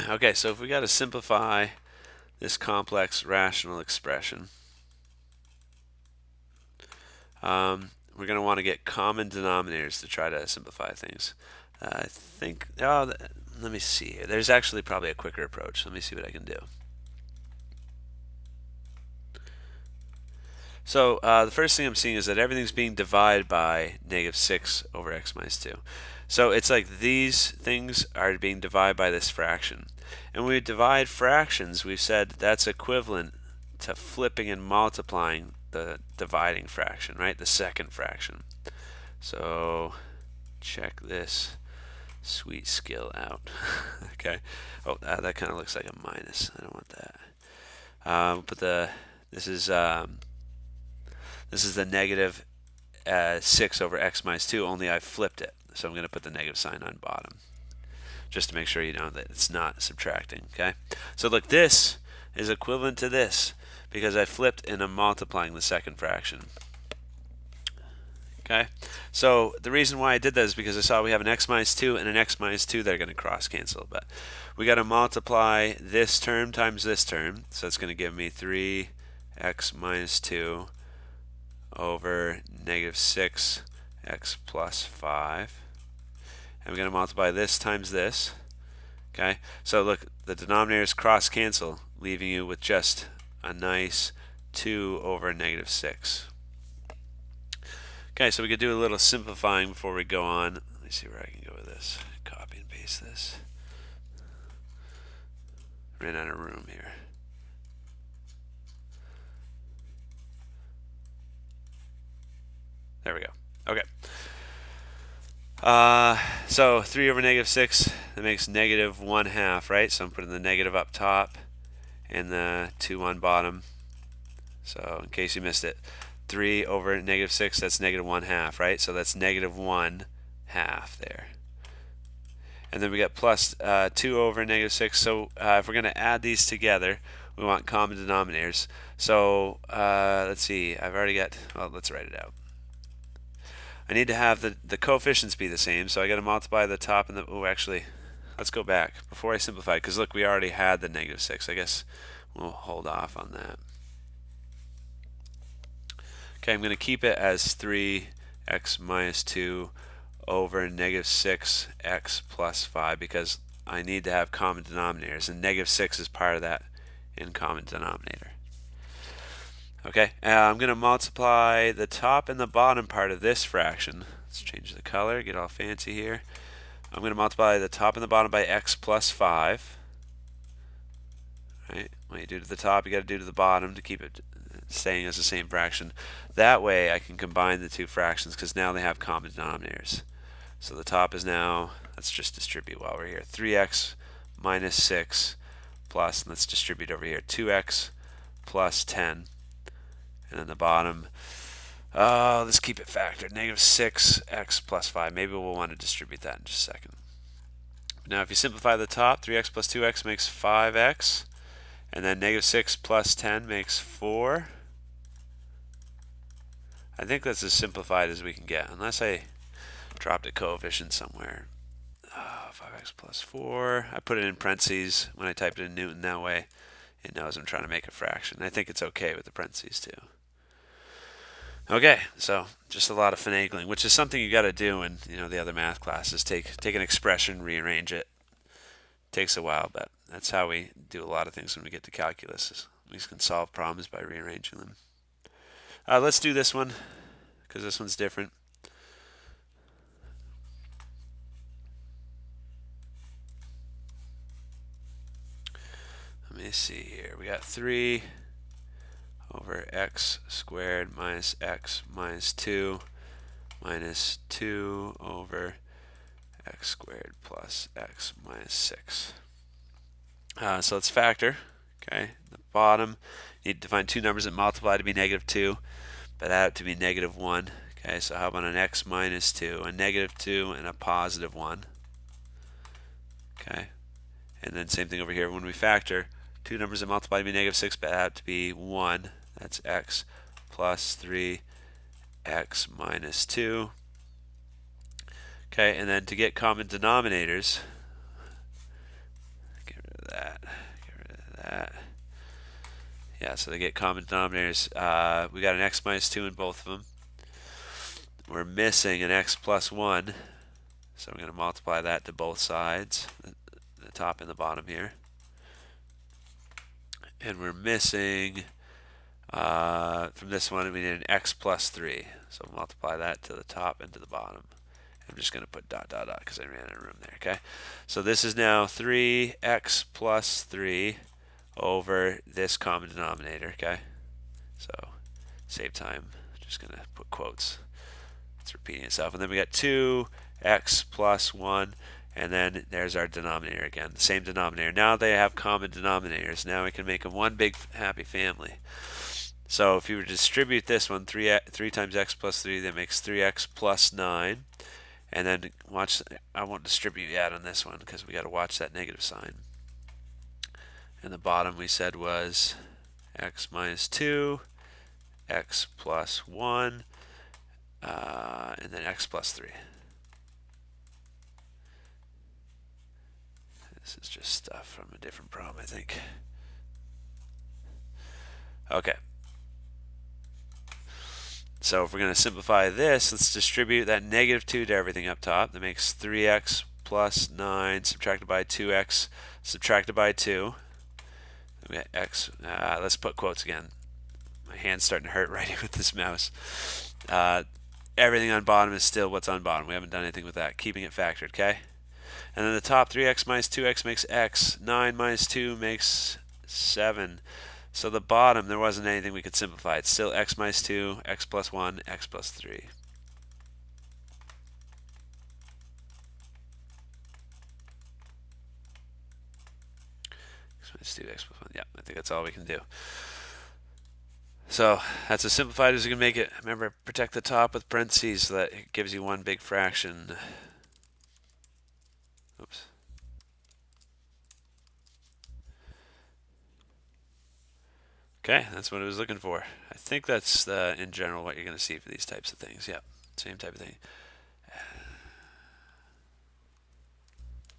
Okay, so if we got to simplify this complex rational expression, we're going to want to get common denominators to try to simplify things. I think, let me see. There's actually probably a quicker approach. Let me see what I can do. So the first thing I'm seeing is that everything's being divided by negative 6 over x minus 2. So it's like these things are being divided by this fraction. And when we divide fractions, we've said that's equivalent to flipping and multiplying the dividing fraction, right? The second fraction. So check this sweet skill out. Okay. Oh, that kind of looks like a minus. I don't want that. But this is the negative 6 over x minus 2, only I flipped it. So I'm going to put the negative sign on bottom, just to make sure you know that it's not subtracting, okay? So look, this is equivalent to this, because I flipped and I'm multiplying the second fraction. Okay, so the reason why I did that is because I saw we have an x minus 2 and an x minus 2 that are going to cross cancel, but we got to multiply this term times this term, so it's going to give me 3x minus 2 over negative 6x plus 5. And we're going to multiply this times this. Okay, so look, the denominators cross cancel, leaving you with just a nice 2 over negative 6. Okay, so we could do a little simplifying before we go on. Let me see where I can go with this. Copy and paste this. Ran out of room here. There we go. Okay. So 3 over negative 6, that makes negative 1/2, right? So I'm putting the negative up top and the 2 on bottom. So in case you missed it, 3 over negative 6, that's negative 1/2, right? So that's negative 1/2 there. And then we got plus 2 over negative 6. So if we're going to add these together, we want common denominators. So let's see, I've already got, well, let's write it out. I need to have the coefficients be the same, so I got to multiply the top and the, oh, actually, let's go back before I simplify, because look, we already had the negative 6. I guess we'll hold off on that. Okay, I'm going to keep it as 3x minus 2 over negative 6x plus 5, because I need to have common denominators, and negative 6 is part of that in common denominator. Okay, I'm going to multiply the top and the bottom part of this fraction. Let's change the color, get all fancy here. I'm going to multiply the top and the bottom by x plus 5. Right? What you do to the top, you got to do to the bottom to keep it staying as the same fraction. That way I can combine the two fractions, because now they have common denominators. So the top is now, let's just distribute while we're here, 3x minus 6 plus, and let's distribute over here, 2x plus 10. And then the bottom, let's keep it factored, negative 6x plus 5. Maybe we'll want to distribute that in just a second. Now if you simplify the top, 3x plus 2x makes 5x. And then negative 6 plus 10 makes 4. I think that's as simplified as we can get, unless I dropped a coefficient somewhere. 5x plus 4. I put it in parentheses when I typed it in Newton. That way it knows I'm trying to make a fraction. I think it's okay with the parentheses too. Okay, so just a lot of finagling, which is something you got to do in the other math classes. Take an expression, rearrange it. Takes a while, but that's how we do a lot of things when we get to calculus. We can solve problems by rearranging them. Let's do this one, because this one's different. Let me see here. We got 3 over x squared minus x minus 2 minus 2 over x squared plus x minus 6. So let's factor. Okay, the bottom, you need to find two numbers that multiply to be negative 2, but add to be negative 1. Okay, so how about an x minus 2, a negative 2, and a positive 1? Okay, and then same thing over here. When we factor, two numbers that multiply to be negative 6, but add to be 1. That's x plus 3x minus 2. Okay, and then to get common denominators, get rid of So they get common denominators. We got an x minus 2 in both of them. We're missing an x plus 1. So we're going to multiply that to both sides, the top and the bottom here. And we're missing, from this one, we need an x plus 3. So multiply that to the top and to the bottom. I'm just going to put dot, dot, dot because I ran out of room there, okay? So this is now 3x plus 3 over this common denominator, okay? So save time, just going to put quotes. It's repeating itself. And then we got 2x plus 1, and then there's our denominator again, the same denominator. Now they have common denominators. Now we can make them one big happy family. So if you were to distribute this one, 3 times x plus 3, that makes 3x plus 9. And then watch, I won't distribute yet on this one because we got to watch that negative sign. And the bottom we said was x minus 2, x plus 1, and then x plus 3. This is just stuff from a different problem, I think. Okay. So if we're going to simplify this, let's distribute that negative 2 to everything up top. That makes 3x plus 9 subtracted by 2x subtracted by 2. We got x. Let's put quotes again. My hand's starting to hurt writing with this mouse. Everything on bottom is still what's on bottom. We haven't done anything with that. Keeping it factored, okay? And then the top, 3x minus 2x makes x. 9 minus 2 makes 7. So the bottom, there wasn't anything we could simplify. It's still x minus 2, x plus 1, x plus 3. X minus 2, x plus 1. Yeah, I think that's all we can do. So that's as simplified as you can make it. Remember, protect the top with parentheses so that it gives you one big fraction. Oops. Okay, that's what I was looking for. I think that's in general what you're going to see for these types of things. Yeah, same type of thing.